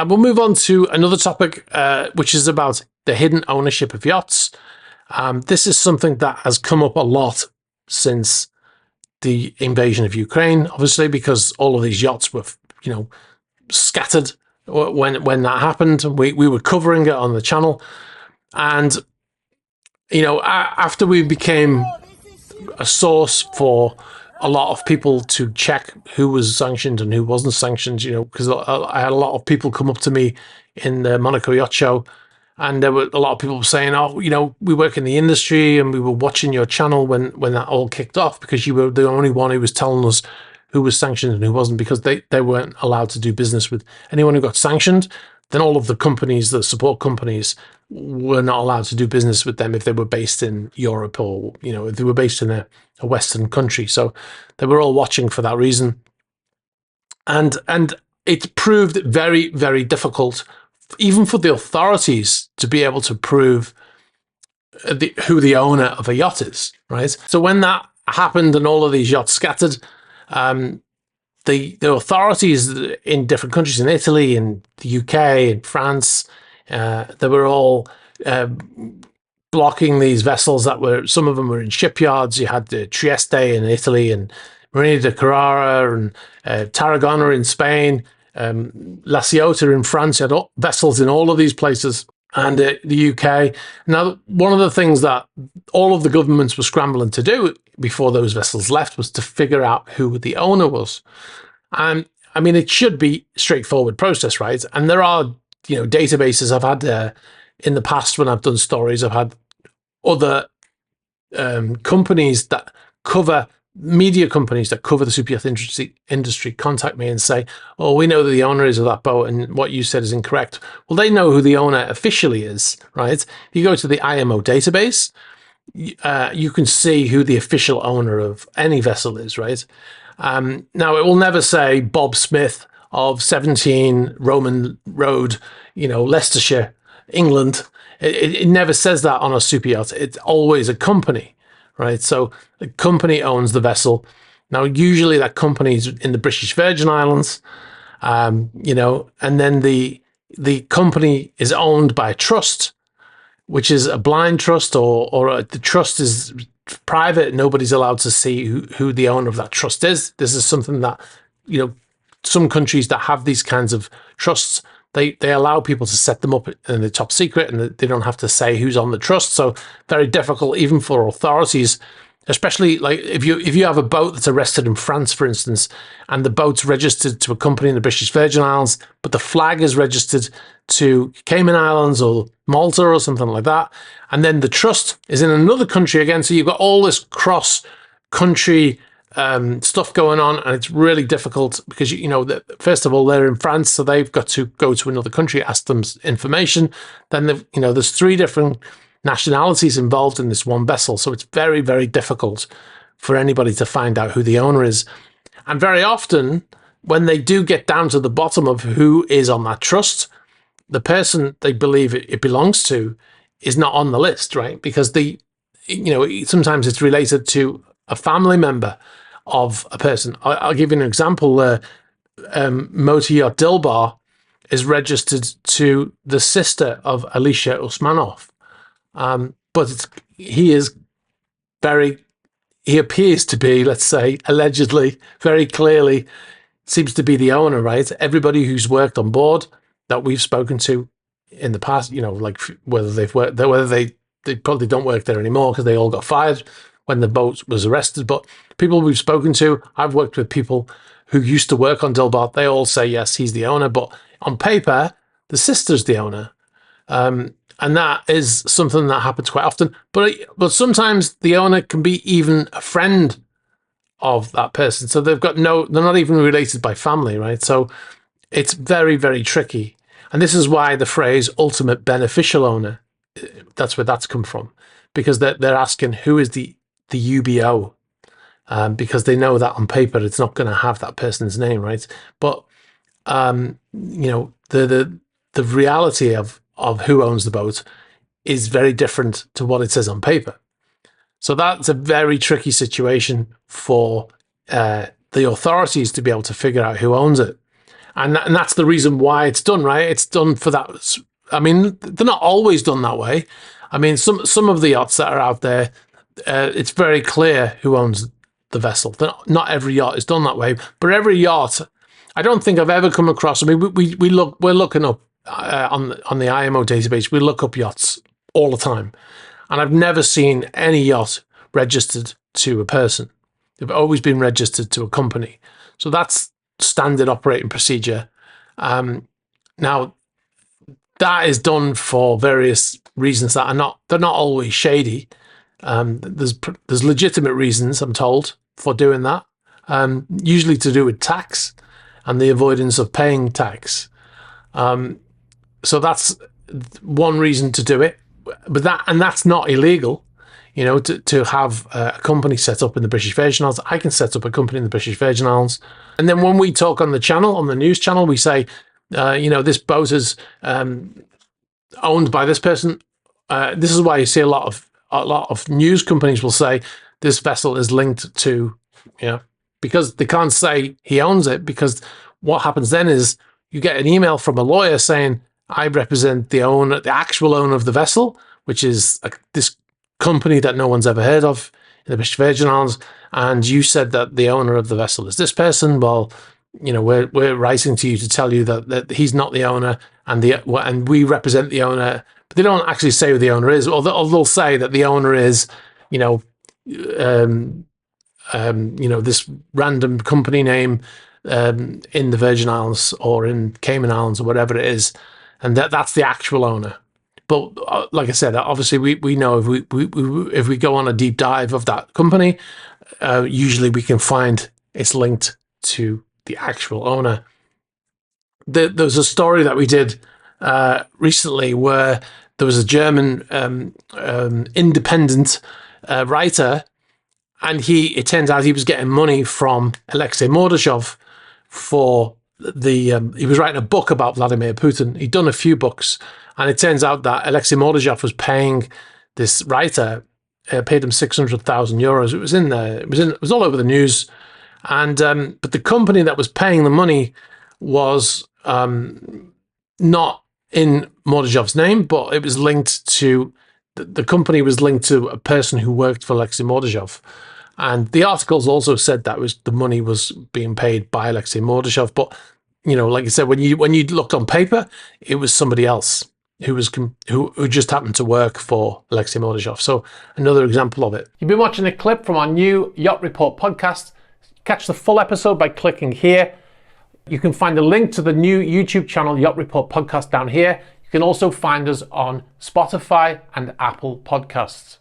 We'll move on to another topic, which is about the hidden ownership of yachts. This is something that has come up a lot since the invasion of Ukraine, obviously, because all of these yachts were, scattered when that happened. We were covering it on the channel, and after we became a source for a lot of people to check who was sanctioned and who wasn't sanctioned, because I had a lot of people come up to me in the Monaco Yacht Show, and there were a lot of people saying, oh, we work in the industry and we were watching your channel when that all kicked off, because you were the only one who was telling us who was sanctioned and who wasn't, because they weren't allowed to do business with anyone who got sanctioned. Then all of the companies, the support companies, were not allowed to do business with them if they were based in Europe, or if they were based in a Western country. So they were all watching for that reason, and it proved very, very difficult, even for the authorities, to be able to prove who the owner of a yacht is. Right. So when that happened and all of these yachts scattered, the authorities in different countries, in Italy, in the UK, in France, they were all blocking these vessels some of them were in shipyards. You had the Trieste in Italy, and Marina de Carrara, and Tarragona in Spain, La Ciotat in France. You had vessels in all of these places, and the UK. Now, one of the things that all of the governments were scrambling to do before those vessels left was to figure out who the owner was. And I mean, it should be a straightforward process, right? And there are, databases. I've had in the past, when I've done stories, I've had other companies that cover, media companies that cover the superyacht industry contact me and say, oh, we know who the owner is of that boat, and what you said is incorrect. Well, they know who the owner officially is, right? You go to the IMO database, you can see who the official owner of any vessel is, right? Now, it will never say Bob Smith of 17 Roman Road, Leicestershire, England. It never says that on a super yacht. It's always a company, right? So the company owns the vessel. Now, usually that company is in the British Virgin Islands, and then the company is owned by a trust, which is a blind trust, or the trust is private. Nobody's allowed to see who the owner of that trust is. This is something that, some countries that have these kinds of trusts, they allow people to set them up in the top secret, and they don't have to say who's on the trust. So very difficult even for authorities, especially like if you have a boat that's arrested in France, for instance, and the boat's registered to a company in the British Virgin Islands, but the flag is registered to Cayman Islands or Malta or something like that, and then the trust is in another country again. So you've got all this cross-country stuff going on, and it's really difficult because first of all, they're in France, so they've got to go to another country, ask them information. Then there's 3 different nationalities involved in this one vessel, so it's very, very difficult for anybody to find out who the owner is. And very often, when they do get down to the bottom of who is on that trust, the person they believe it belongs to is not on the list, right? Because sometimes it's related to a family member of a person. I'll give you an example. Motor Yacht Dilbar is registered to the sister of Alisher Usmanov, but he appears to be, let's say, allegedly, very clearly, seems to be the owner, right? Everybody who's worked on board that we've spoken to in the past, like whether they've worked there, whether they probably don't work there anymore because they all got fired when the boat was arrested. But people we've spoken to, I've worked with people who used to work on Dilbar. They all say, yes, he's the owner. But on paper, the sister's the owner. And that is something that happens quite often. But sometimes the owner can be even a friend of that person. So they're not even related by family, right? So it's very, very tricky. And this is why the phrase ultimate beneficial owner, that's where that's come from. Because they're asking who is the UBO, because they know that on paper it's not going to have that person's name, right? But the reality of who owns the boat is very different to what it says on paper. So that's a very tricky situation for the authorities to be able to figure out who owns it. and that's the reason why it's done, right? It's done for that. I mean, they're not always done that way. I mean, some of the yachts that are out there, it's very clear who owns the vessel. Not every yacht is done that way, but every yacht, I don't think I've ever come across. I mean, we're looking up on the IMO database. We look up yachts all the time, and I've never seen any yacht registered to a person. They've always been registered to a company. So that's standard operating procedure. Now, that is done for various reasons that they're not always shady. There's legitimate reasons, I'm told, for doing that. Usually to do with tax and the avoidance of paying tax. So that's one reason to do it. But that's not illegal. You know, to have a company set up in the British Virgin Islands. I can set up a company in the British Virgin Islands. And then when we talk on the channel, on the news channel, we say, this boat is owned by this person. This is why you see a lot of news companies will say this vessel is linked to, because they can't say he owns it, because what happens then is you get an email from a lawyer saying, I represent the owner, the actual owner of the vessel, which is this company that no one's ever heard of in the British Virgin Islands, and you said that the owner of the vessel is this person. Well, we're writing to you to tell you that he's not the owner, and we represent the owner. But they don't actually say who the owner is, or they'll say that the owner is, this random company name in the Virgin Islands or in Cayman Islands or whatever it is, and that's the actual owner. But like I said, obviously we know if we go on a deep dive of that company, usually we can find it's linked to the actual owner. There's a story that we did recently where there was a German independent writer, and it turns out he was getting money from Alexei Mordashov for he was writing a book about Vladimir Putin. He'd done a few books, and it turns out that Alexei Mordashov was paying this writer, paid him 600,000 euros. It was in there. It was all over the news. And but the company that was paying the money was not in Mordashov's name, but it was linked to the company was linked to a person who worked for Alexei Mordashov. And the articles also said that the money was being paid by Alexei Mordashov, but like I said, when you looked on paper, it was somebody else who just happened to work for Alexei Mordashov. So another example of it. You've been watching a clip from our new Yacht Report podcast. Catch the full episode by clicking here. You can find a link to the new YouTube channel Yacht Report podcast down here. You can also find us on Spotify and Apple Podcasts.